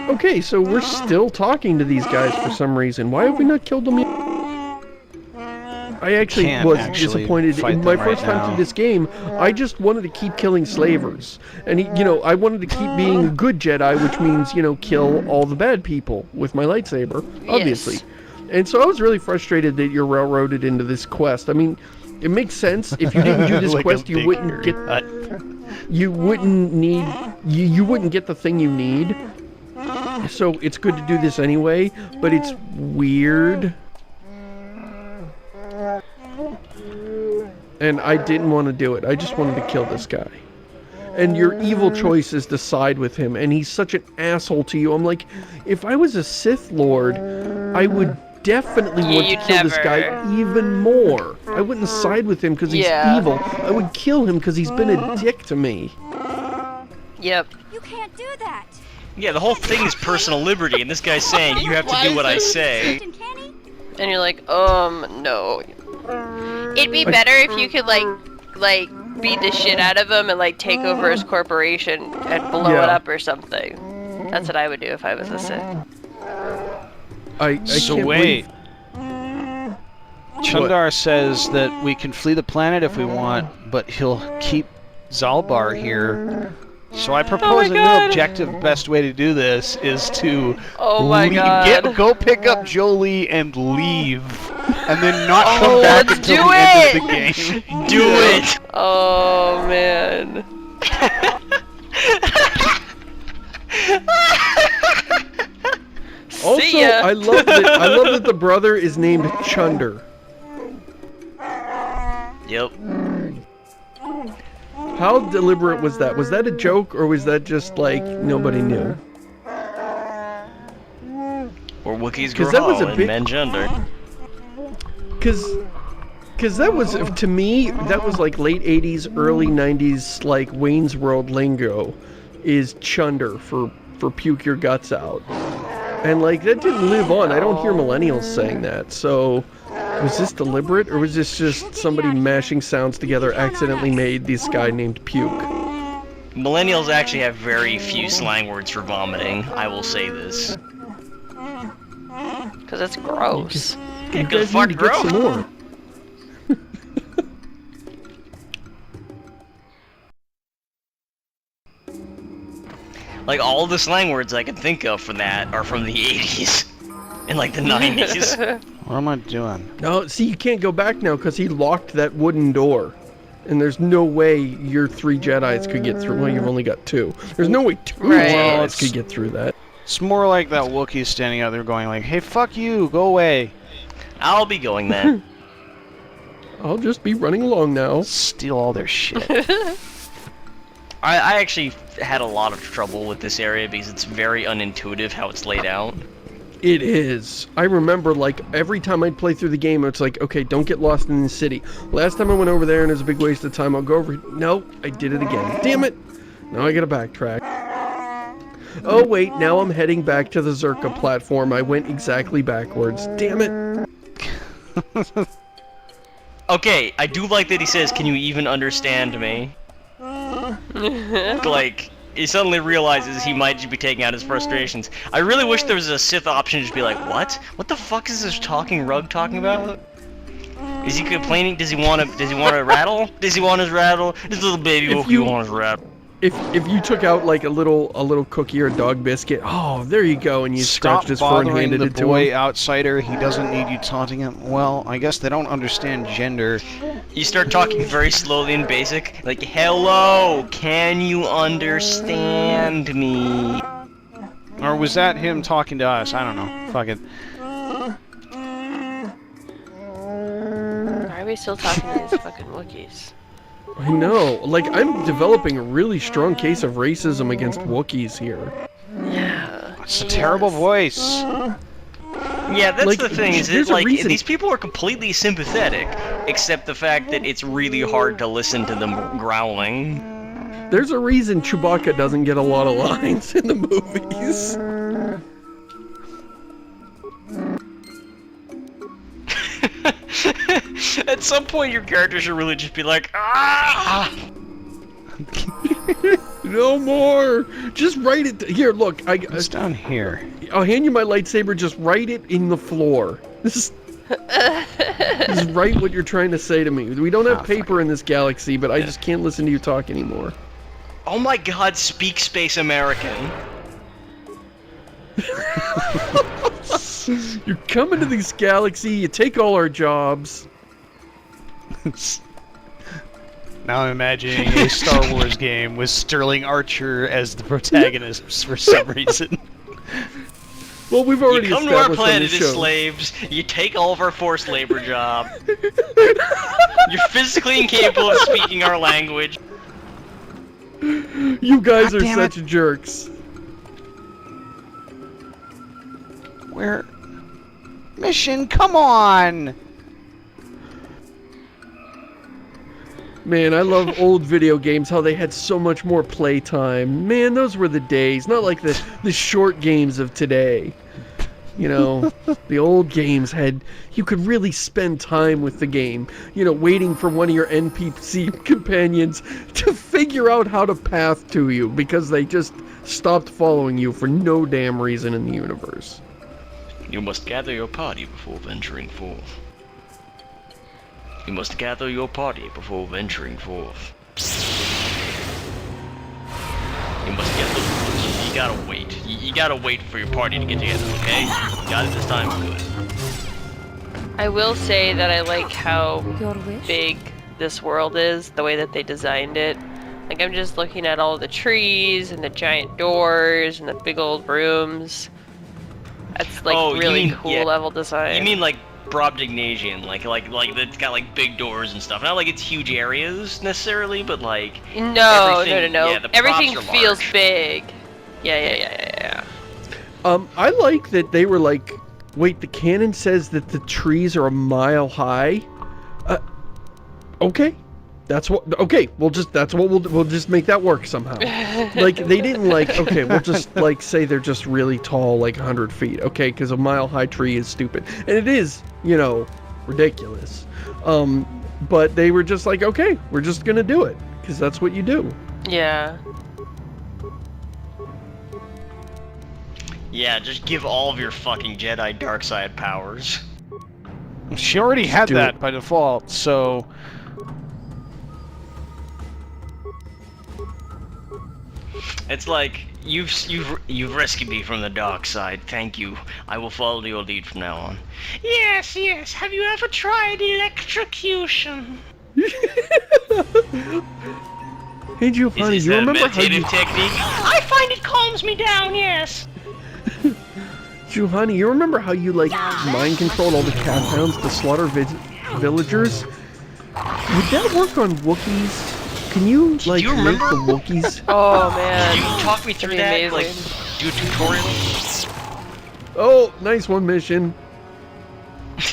Okay, so we're still talking to these guys for some reason. Why have we not killed them yet? I actually was disappointed in my first time through this game. I just wanted to keep killing slavers. And, I wanted to keep being a good Jedi, which means, kill all the bad people with my lightsaber, obviously. Yes. And so I was really frustrated that you're railroaded into this quest. I mean, it makes sense. If you didn't do this like quest, you wouldn't get... You wouldn't need... You wouldn't get the thing you need. So it's good to do this anyway, but it's weird. And I didn't want to do it. I just wanted to kill this guy. And your evil choice is to side with him, and he's such an asshole to you. I'm like, if I was a Sith Lord, I would definitely want to kill this guy even more. I wouldn't side with him because he's evil. I would kill him because he's been a dick to me. Yep. You can't do that. Yeah, the whole thing is personal liberty, and this guy's saying, you have to do what I say. And you're like, no. It'd be better if you could, like beat the shit out of him and, like, take over his corporation and blow it up or something. That's what I would do if I was a Sith. So wait. Chunder says that we can flee the planet if we want, but he'll keep Zalbar here. So I propose a new objective. Best way to do this is to go pick up Jolee and leave, and then not come back until the end of the game. Do it! Oh man. Also, I love that the brother is named Chunder. Yep. How deliberate was that? Was that a joke, or was that just like nobody knew? Or Wookiees grow tall and men gender. Because that was, to me, that was like late 80s, early 90s, like Wayne's World lingo, is Chunder for puke your guts out. And like, that didn't live on. I don't hear millennials saying that, so... Was this deliberate, or was this just somebody mashing sounds together accidentally made this guy named Puke? Millennials actually have very few slang words for vomiting, I will say this. Because it's gross. You guys need to get some more. Like, all the slang words I can think of from that are from the 80s. And like the 90s. What am I doing? No, see, you can't go back now because he locked that wooden door. And there's no way your 3 Jedis could get through. Well, you've only got 2. There's no way 2 Jedis could get through that. It's more like that Wookiee standing out there going like, hey, fuck you, go away. I'll be going then. I'll just be running along now. Steal all their shit. I actually had a lot of trouble with this area because it's very unintuitive how it's laid out. It is. I remember, like, every time I'd play through the game, it's like, okay, don't get lost in the city. Last time I went over there and it was a big waste of time, I'll go over... No, I did it again. Damn it! Now I gotta backtrack. Oh, wait, now I'm heading back to the Zerka platform. I went exactly backwards. Damn it! Okay, I do like that he says, can you even understand me? Like... He suddenly realizes he might just be taking out his frustrations. I really wish there was a Sith option to just be like, what? What the fuck is this talking rug talking about? Is he complaining? Does he want a rattle? Does he want his rattle? This little baby Wookiee wants his rattle. If you took out like a little cookie or a dog biscuit, oh, there you go, and you scratched his fur and handed it to him. Boy outsider, he doesn't need you taunting him. Well, I guess they don't understand gender. You start talking very slowly and basic, like, hello, can you understand me? Or was that him talking to us? I don't know. Fuck it. Why are we still talking to these fucking Wookiees? I know. Like, I'm developing a really strong case of racism against Wookiees here. Yeah. It's a terrible voice. Yeah, that's like, the thing, is that, like, these people are completely sympathetic, except the fact that it's really hard to listen to them growling. There's a reason Chewbacca doesn't get a lot of lines in the movies. At some point, your character should really just be like, ah! No more! Just write it. Here, look. It's down here. I'll hand you my lightsaber. Just write it in the floor. Just write what you're trying to say to me. We don't have paper in this galaxy, but I just can't listen to you talk anymore. Oh my God! Speak Space American. You're coming to this galaxy. You take all our jobs. Now I'm imagining a Star Wars game with Sterling Archer as the protagonist for some reason. Well, we've already you come to our established planet on the as show. slaves, you take all of our forced labor job. You're physically incapable of speaking our language. You guys are such jerks. Where? Mission, come on! Man, I love old video games, how they had so much more playtime. Man, those were the days. Not like the short games of today. You know, the old games had... You could really spend time with the game. You know, waiting for one of your NPC companions to figure out how to path to you because they just stopped following you for no damn reason in the universe. You must gather your party before venturing forth. You must gather your party before venturing forth. You must gather. You gotta wait. You gotta wait for your party to get together, okay? You got it this time? Good. I will say that I like how big this world is, the way that they designed it. Like, I'm just looking at all the trees and the giant doors and the big old rooms. That's like really cool level design. You mean like Brobdingnagian, like it's got like big doors and stuff. Not like it's huge areas necessarily, but like no. Yeah, everything are feels large. Big. Yeah. I like that they were like, wait, the canon says that the trees are a mile high. Okay. That's what. Okay, we'll just make that work somehow. Like they didn't like. Okay, we'll just like say they're just really tall, like 100 feet. Okay, because a mile-high tree is stupid, and it is, you know, ridiculous. But they were just like, okay, we're just gonna do it because that's what you do. Yeah. Yeah, just give all of your fucking Jedi dark side powers. She already had that by default, so. It's like you've rescued me from the dark side. Thank you. I will follow your lead from now on. Yes. Have you ever tried electrocution? Hey, Giovanni, is you that remember a meditative technique? I find it calms me down. Yes. Giovanni, you remember how you like mind controlled all the cat hounds to slaughter villagers? Would that work on Wookiees? Can you like do you remember the Wookies? Oh man. Can you talk me through that? Amazing. Like, do a tutorial? Oh, nice one, Mission.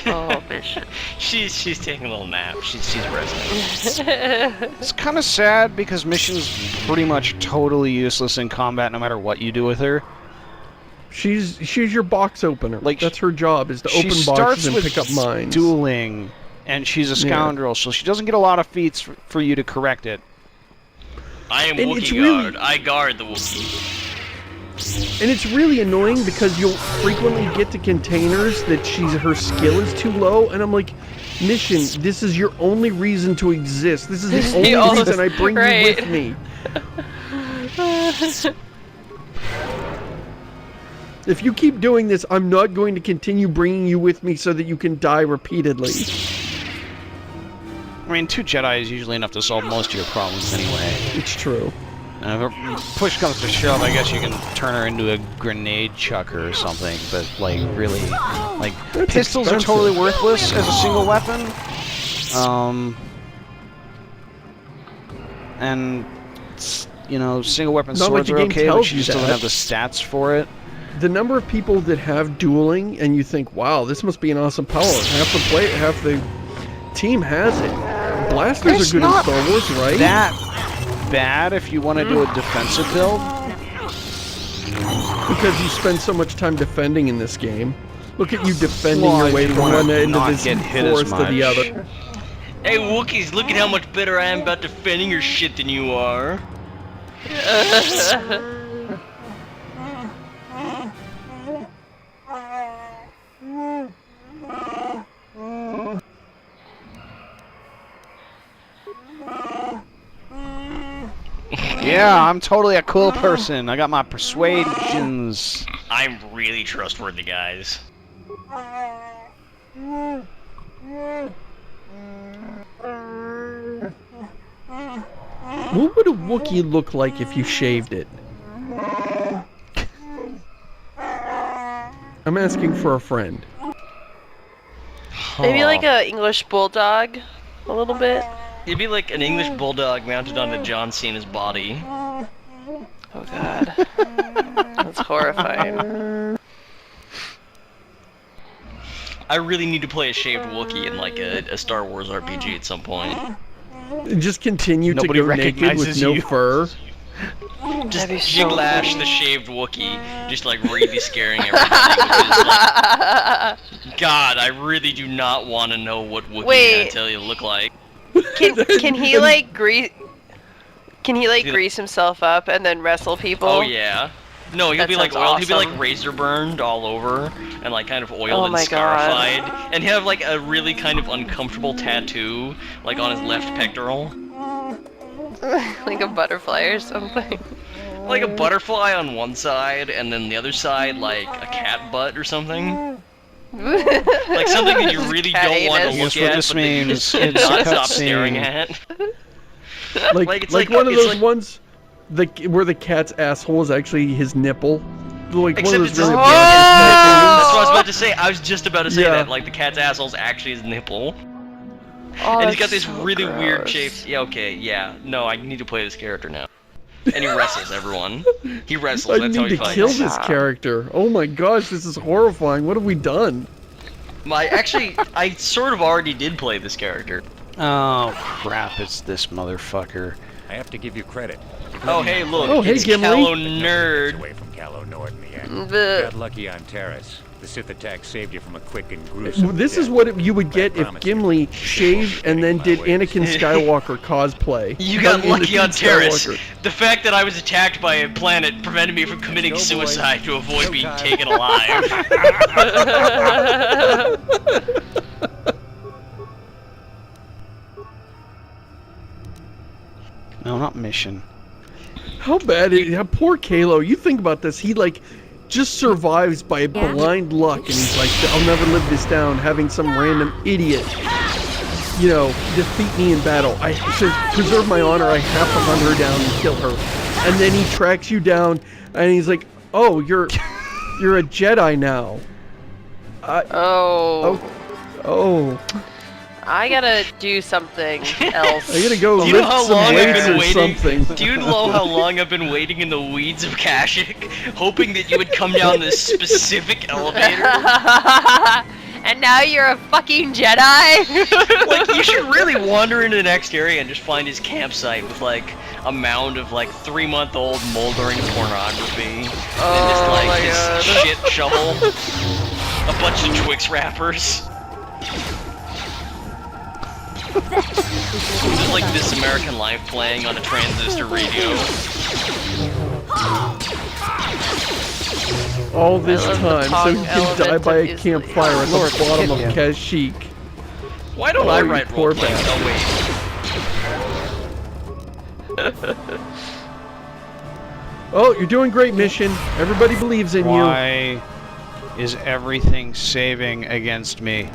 Oh, Mission. she's taking a little nap. She's resting. It's kind of sad because Mission's pretty much totally useless in combat no matter what you do with her. She's your box opener. Like that's her job is to open boxes and pick up mines. Dueling, and she's a scoundrel, so she doesn't get a lot of feats for you to correct it. I am Wookiee guard. I guard the Wookiee. And it's really annoying because you'll frequently get to containers that her skill is too low, and I'm like, Mission, this is your only reason to exist. This is the only reason I bring you with me. If you keep doing this, I'm not going to continue bringing you with me so that you can die repeatedly. I mean, 2 Jedi is usually enough to solve most of your problems anyway. It's true. And if push comes to shove, I guess you can turn her into a grenade chucker or something, but, like, really, like, that's pistols expensive. are totally worthless as a single weapon. And, you know, single weapon Not swords like are the game okay, but tells you you just don't that. have the stats for it. The number of people that have dueling, and you think, wow, this must be an awesome power. Half the team has it. Blasters It's are good in not Star Wars, right? that bad if you want to do a defensive build. Because you spend so much time defending in this game. Look at you defending Well, your way you from wanna one end of not this get hit as forest to the much. other. Hey Wookiees, look at how much better I am about defending your shit than you are. Yeah, I'm totally a cool person. I got my persuasions. I'm really trustworthy, guys. What would a Wookiee look like if you shaved it? I'm asking for a friend. Maybe like a English bulldog, a little bit. You'd be like an English bulldog mounted on a John Cena's body. Oh god. That's horrifying. I really need to play a shaved Wookiee in like a Star Wars RPG at some point. Just continue Nobody to go naked with recognizes no you. fur. Just That'd be so Jiglash the shaved Wookiee, just like really scaring everybody. Which is like, God, I really do not want to know what Wookiee I tell you to look like. Can he like grease? Can he like grease himself up and then wrestle people? Oh yeah. No, he'll That be like sounds oiled. He'll be like awesome. razor burned all over, and like kind of oiled Oh and my scarified, God. and he'll have like a really kind of uncomfortable tattoo, like on his left pectoral, Like a butterfly or something. like a butterfly on one side, and then the other side like a cat butt or something. Like something that you really Cat don't want to anus. look Guess what at, this but that you means. just It's cannot a stop cutscene. staring at. Like it's one of it's those ones where the cat's asshole is actually his nipple. Like Except one of it's those his really nipple. bad That's what I was about to say. I was just about to say Yeah. that. Like the cat's asshole's actually his nipple. Oh, And he's got that's this so really weird gross. shape. Yeah, okay, yeah. No, I need to play this character now. And he wrestles everyone. He wrestles, I that's how need he to fights. kill this character. Oh my gosh, this is horrifying. What have we done? Actually, I sort of already did play this character. Oh crap! It's this motherfucker. I have to give you credit. Oh, hey, look, Oh, hey, it's Gimli. Callow Gets Nerd. away from Callow Nord in the end. Bleh. You got lucky on Terrace. The Sith attack saved you from a quick and gruesome This is death. what you would But I get if promise you, Gimli shaved and then did Anakin Skywalker cosplay. You got Done lucky on Anakin Terrace. Skywalker. The fact that I was attacked by a planet prevented me from committing Let's go, boys. suicide to avoid being Showtime. taken alive. No, not mission. How bad is poor Kalo? You think about this. He like just survives by blind luck, and he's like, "I'll never live this down." Having some random idiot, you know, defeat me in battle. I to preserve my honor. I have to hunt her down and kill her. And then he tracks you down, and he's like, "Oh, you're a Jedi now." Oh. Oh. I gotta do something else. I gotta go Do you know lift how some long I've weights been or waiting? something. Do you know how long I've been waiting in the weeds of Kashyyyk, hoping that you would come down this specific elevator? And now you're a fucking Jedi? Like, you should really wander into the next area and just find his campsite with, like, a mound of, like, 3-month-old moldering pornography. And just, like, my his God. shit shovel. A bunch of Twix wrappers. Just like This American Life playing on a transistor radio. All this I love the time, so pog he can die element by of a his- campfire at Lord, the bottom of yeah. Kashyyyk. Why don't Oh, I you write poor role-playing? bastard. Oh, wait. Oh, you're doing great, Mission. Everybody believes in you. Why is everything saving against me?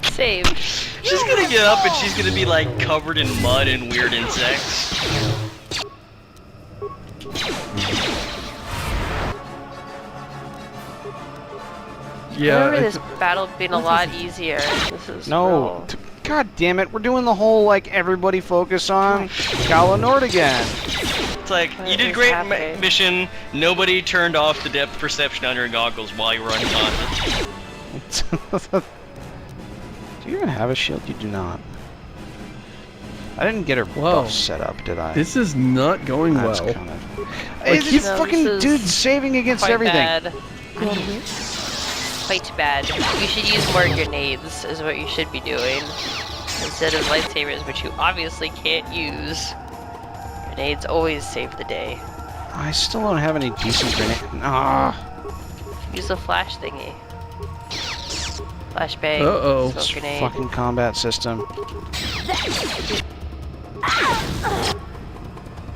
Saved. She's gonna get up and she's gonna be like covered in mud and weird insects. Yeah. I remember I this battle being a lot easier. This is No. real. God damn it! We're doing the whole like everybody focus on Callow Nord again. It's like, What you did is great happening? mission, nobody turned off the depth perception on your goggles while you were unconscious. Do you even have a shield? You do not. I didn't get her Whoa. buff set up, did I? This is not going That's well. kind of. Like, It's he's No, fucking this is dude saving against Quite everything. bad. quite bad. You should use more grenades, is what you should be doing. Instead of lightsabers, which you obviously can't use. Grenades always save the day. I still don't have any decent grenade. Ah. Use the flash thingy. Flashbang. Uh-oh. Smoke grenade. Fucking combat system.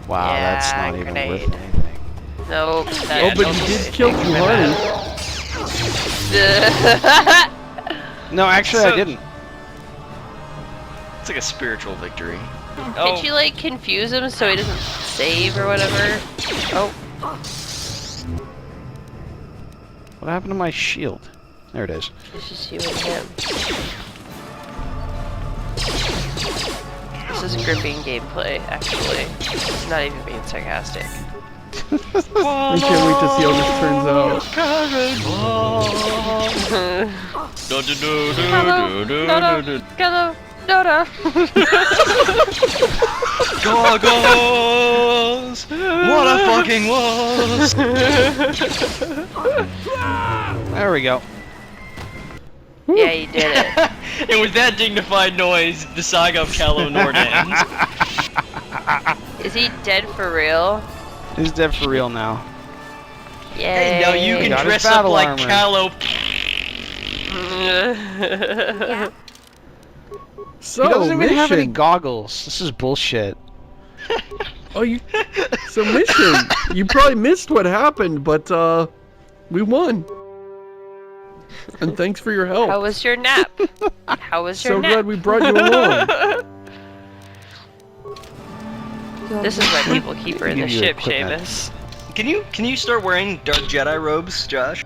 Wow, Yeah, that's not even grenade. worth anything. Nope. Oh, but he did kill Juhani. No, actually, I didn't. It's like a spiritual victory. Did you like confuse him so he doesn't save or whatever? Oh. What happened to my shield? There it is. It's just you and him. This is gripping gameplay, actually. It's not even being sarcastic. I can't wait to see how this turns out. Hello, Dota. Goggles! What a fucking was! There we go. Yeah, you did it. And with that dignified noise, the saga of Calo Nord ends. Is he dead for real? He's dead for real now. Yay. Hey, now you can Got his dress up battle like armor. Calo. So, He doesn't even have any mission. goggles. This is bullshit. Oh, so mission. You probably missed what happened, but we won. And thanks for your help. How was your nap? How was your So nap? glad we brought you along. This is why people keep her in the Give you ship, equipment. Seamus. Can you start wearing dark Jedi robes, Josh?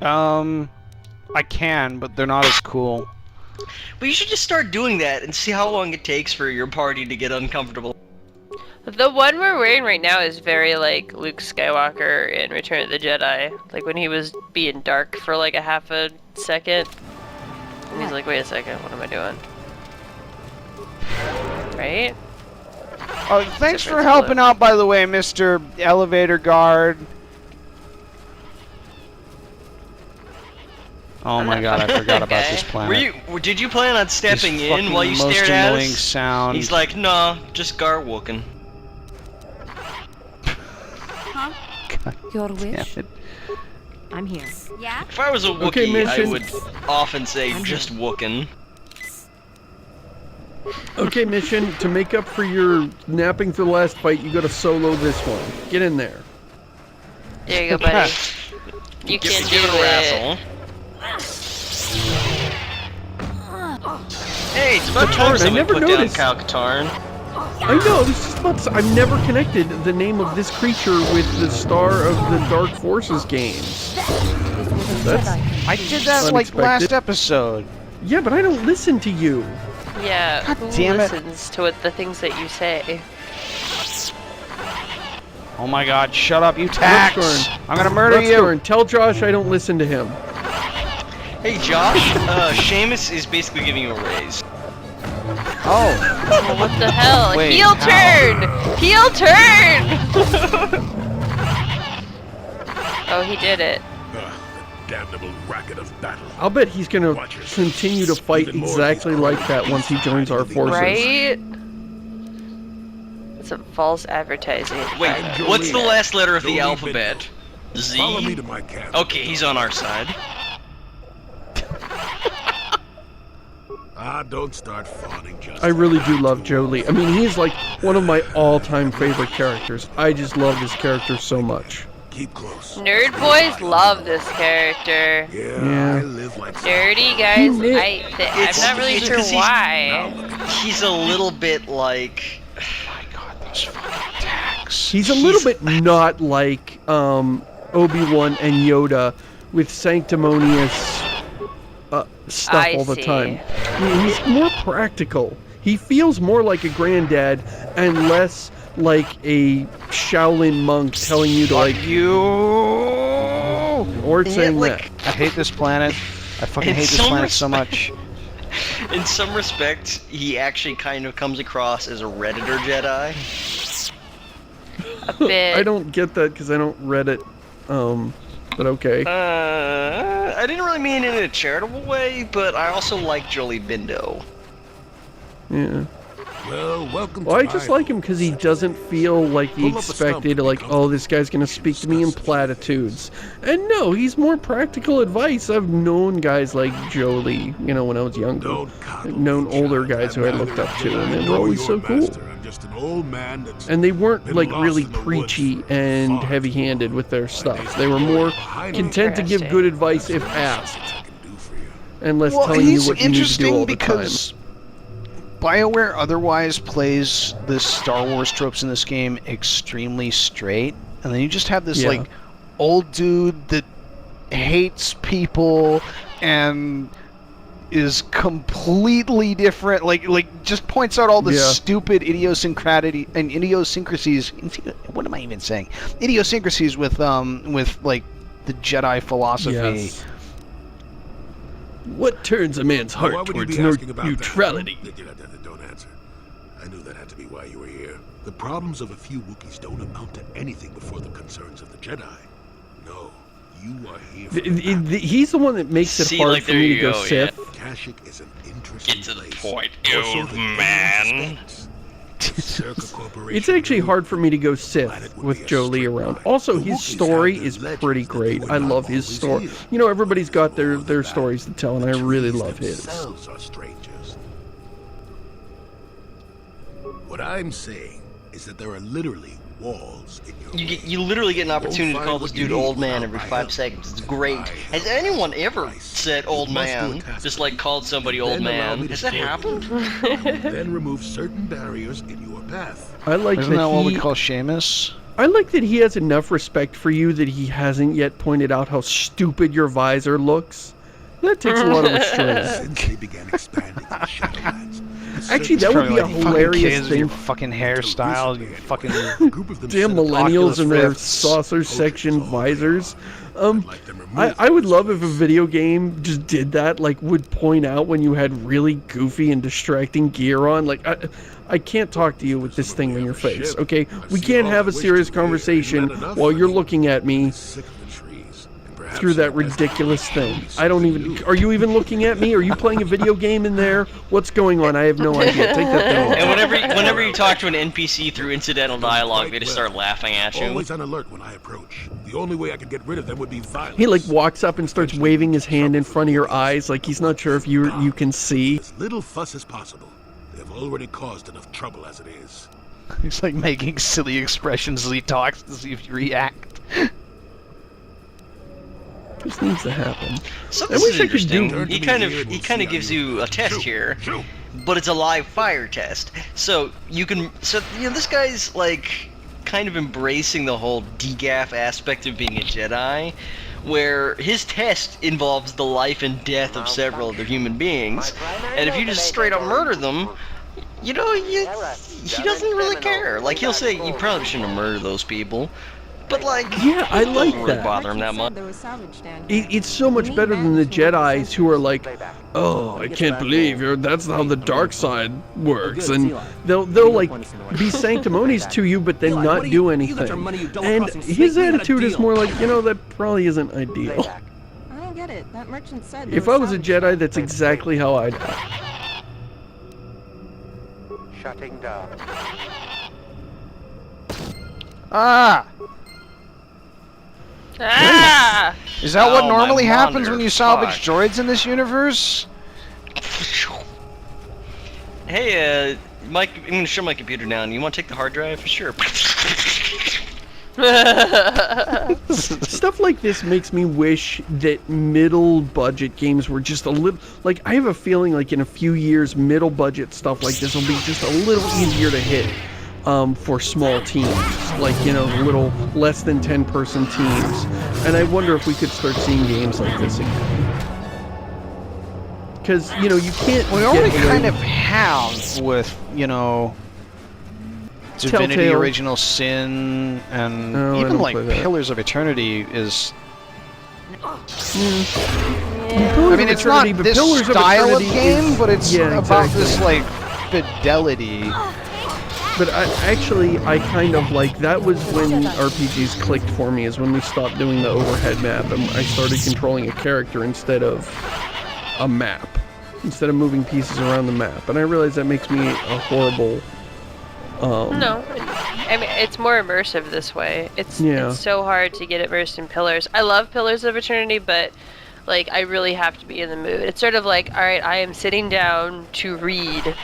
I can, but they're not as cool. But you should just start doing that and see how long it takes for your party to get uncomfortable. The one we're wearing right now is very like Luke Skywalker in Return of the Jedi. Like when he was being dark for like a half a second. And he's like, wait a second, what am I doing? Right? Oh, thanks Except for it's helping blue. out, by the way, Mr. Elevator Guard. Oh my god, I forgot about Okay. this planet. Did you plan on stepping This in while you fucking stared most at annoying us? sound. He's like, nah, just Gar Wookin. Your Damn wish? it. I'm here. Yeah? If I was a Wookiee, Okay, I mission. would often say just Wookin. Okay, mission. To make up for your napping for the last fight, you gotta solo this one. Get in there. There you go, buddy. You Give can it do a it. wrestle. Hey, it's about Katarn, time I someone never put noticed. down Cal Katarn. I know, this is about to, I've never connected the name of this creature with the Star of the Dark Forces games. That's, I did that like Unexpected. last episode. yeah, but I don't listen to you. Yeah, God who damn it. listens to the things that you say? Oh my god, shut up, you tax! Ruxkarn. I'm gonna murder you! Ruxkarn, tell Josh I don't listen to him. Hey Josh, Seamus is basically giving you a raise. Oh, Oh, what the hell? Wait, Heel how? turn! Heel turn! Oh, he did it. Damnable racket of battle. I'll bet he's gonna Watch yourself. continue to fight Even more exactly of these like that once he joins our forces. Right? Some false advertising. Wait, Jolee. what's the last letter of the Jolee alphabet? Follow me Z? to my camp. Okay, he's on our side. Don't start fawning just. I really do love Jolee. I mean, he's like one of my all-time favorite characters. I just love this character so much. Keep close. Nerd boys love this character. Yeah, I live like Nerdy guys, You nit- I'm not really it's sure 'cause why. He's a little bit like... my god, those fucking tax. He's a little bit not like Obi-Wan and Yoda with sanctimonious stuff I all the see. time. He's more practical. He feels more like a granddad and less like a Shaolin monk telling you to like You! or Yeah, saying like- I hate this planet. I fucking In hate this some planet so much. In some respects, he actually kind of comes across as a Redditor Jedi. A bit. I don't get that because I don't Reddit but okay. I didn't really mean it in a charitable way, but I also like Jolee Bindo. Yeah. Well, welcome Well, to I just my like him because he doesn't feel like he Pull up a stump expected, and like, be oh, this guy's gonna speak to me in platitudes. And no, he's more practical advice. I've known guys like Jolee, you know, when I was younger. Don't coddle I've known me, older child. guys who I I'm looked neither up a to, Jedi and they were nor always so your cool. master. I'm just an old man that's And they weren't, been like, lost really in the woods preachy for and far too heavy-handed long. with their stuff. They were more content to give Interesting. good advice if asked, and less telling you he's what you need to do interesting all the time. because BioWare otherwise plays the Star Wars tropes in this game extremely straight, and then you just have this like old dude that hates people and is completely different. Like just points out all the stupid idiosyncrasies. What am I even saying? Idiosyncrasies with like the Jedi philosophy. Yes. What turns a man's heart Why would you towards be asking about neutrality? That? Don't answer. I knew that had to be why you were here. The problems of a few Wookiees don't amount to anything before the concerns of the Jedi. No, you are here for He's the one that makes it hard for me to go Sith. Kashyyyk is an interesting Get to the place. point, Also, old the man. It's actually hard for me to go Sith with Jolee around. Also, his story is pretty great. I love his story. You know, everybody's got their stories to tell, and I really love his. Are strangers. What I'm saying is that there are literally walls in your You literally get an opportunity to call this dude old man every 5 seconds. It's great. Has anyone ever said old man? Just like called somebody old man? Has that happened? Then remove certain barriers in your path. I like Isn't that what we he. call Seamus? I like that he has enough respect for you that he hasn't yet pointed out how stupid your visor looks. That takes a lot of restraint. Since they began expanding in the Shadowlands, Actually, that would be a hilarious thing. Your fucking hairstyle, you fucking Damn millennials and their saucer section visors. I would love if a video game just did that, like would point out when you had really goofy and distracting gear on. Like, I can't talk to you with this thing on your face, okay? We can't have a serious conversation while you're looking at me through that ridiculous thing. I don't even... Are you even looking at me? Are you playing a video game in there? What's going on? I have no idea. Take that thing off. And whenever you talk to an NPC through incidental dialogue, they just start laughing at you. Always on alert when I approach. The only way I can get rid of them would be violence. He like walks up and starts waving his hand in front of your eyes like he's not sure if you can see. As little fuss as possible. They have already caused enough trouble as it is. he's like making silly expressions as he talks to see if you react. This needs to happen. So I this wish is I could interesting. do- He kind of gives you a test here, but it's a live fire test. So you know, this guy's like kind of embracing the whole degaff aspect of being a Jedi, where his test involves the life and death of several other human beings, and if you just straight up murder them, you know, he doesn't really care. Like, he'll say, you probably shouldn't have murdered those people, but like, Yeah, I it doesn't like really that. bother him that much. It's so much better than the Jedis who are like, oh, I can't believe that's how the dark side works, and they'll like be sanctimonious to you, but then not do anything. And his attitude is more like, you know, that probably isn't ideal. I don't get it. That merchant said. If I was a Jedi, that's exactly how I'd act. Shutting down. Ah! Ah! Is that what Oh, normally my happens monitor. when you salvage Fuck. droids in this universe? Hey, Mike, I'm gonna shut my computer down. You want to take the hard drive? Sure. Stuff like this makes me wish that middle budget games were just a little, like, I have a feeling like in a few years middle budget stuff like this will be just a little easier to hit for small teams, like, you know, little less than 10-person teams. And I wonder if we could start seeing games like this again. Because, you know, you can't We already kind of have with, you know, Divinity Telltale. Original Sin, and No, I even don't like play that. Pillars of Eternity is... Pillars I mean, of it's not Eternity, but this Pillars of style of Eternity game, is- but it's yeah, about exactly. this, like, fidelity. But I kind of like, that was when RPGs clicked for me, is when we stopped doing the overhead map and I started controlling a character instead of a map. Instead of moving pieces around the map. And I realize that makes me a horrible... No, I mean, it's more immersive this way. It's so hard to get immersed in Pillars. I love Pillars of Eternity, but like I really have to be in the mood. It's sort of like, alright, I am sitting down to read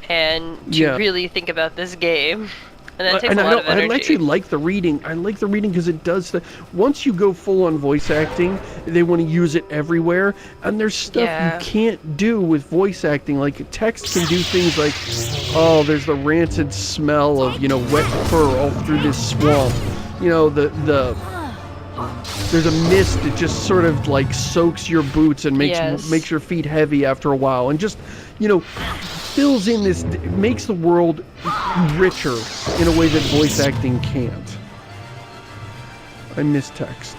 and to really think about this game. And that takes a lot of energy. I actually like the reading. I like the reading because it does once you go full on voice acting, they want to use it everywhere. And there's stuff you can't do with voice acting. Like text can do things like, oh, there's the rancid smell of, wet fur all through this swamp. There's a mist that just sort of like soaks your boots and makes your feet heavy after a while. And just, fills in this, makes the world richer in a way that voice acting can't. I miss text.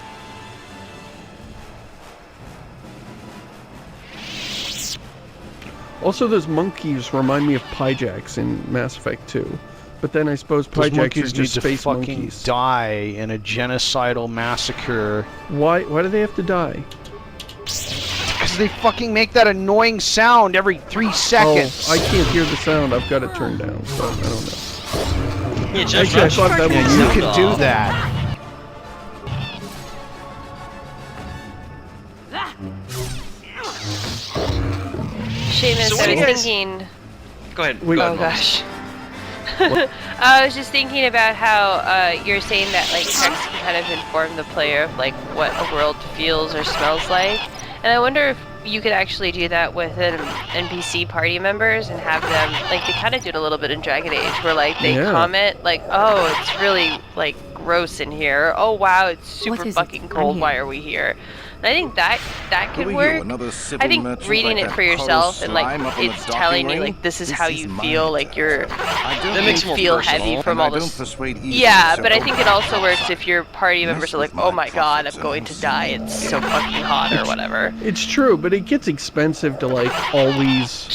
Also, those monkeys remind me of Pyjaks in Mass Effect 2. But then I suppose Pyjaks are just space monkeys. Die in a genocidal massacre. Why do they have to die? Because they fucking make that annoying sound every 3 seconds. Oh, I can't hear the sound. I've got it turned down, so I don't know. Yeah, just I thought that was you can do that. Seamus, I was thinking... Go ahead. Wait, oh gosh. I was just thinking about how you're saying that like text can kind of inform the player of like what a world feels or smells like. And I wonder if you could actually do that with NPC party members and have them, like they kind of did a little bit in Dragon Age, where like they comment like, oh, it's really like gross in here. Oh wow, it's super fucking cold. Why are we here? And I think that could work. I think reading it for yourself and like it's telling you like this is how you feel, like you're that makes you feel heavy from all this. Yeah, but I think it also works if your party members are like, oh my god, I'm going to die. It's so fucking hot or whatever. It's true, but it gets expensive to like always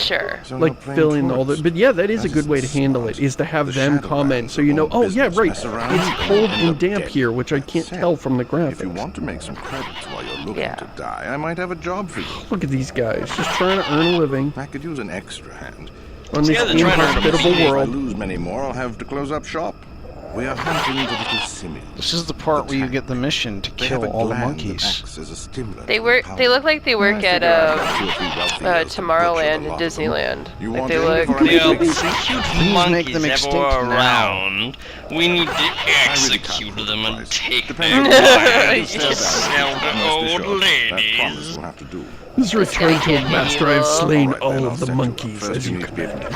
like fill in all the. But yeah, that is a good way to handle it. Is to have them comment so you know. Oh yeah, right. It's cold and damp here, which I can't tell from the graphics. If you want to make some credits while you're looking to die, I might have a job for you. Look at these guys, just trying to earn a living. I could use an extra hand. On this inhospitable world. If I lose many more, I'll have to close up shop. We are hunting the little simians. This is the part where you get the mission to kill all the monkeys. They look like they work at Tomorrowland and Disneyland. Like they look. Cute monkeys everywhere around. We need to execute them and take their lives to sell to old ladies. This return to a master. I've slain all of the monkeys, as you commanded.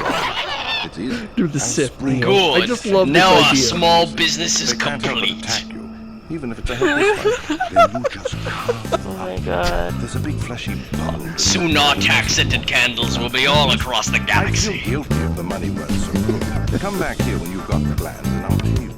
It's easy. Do the Sith. Good. I just love now this our idea. small business is complete. Even if it's a helpless fight, then you just Oh my god. There's a big fleshy bug. Soon our tax-scented candles will be all across the I galaxy. feel guilty if the money weren't so good. Come back here when you've got the plans, and I'll pay you.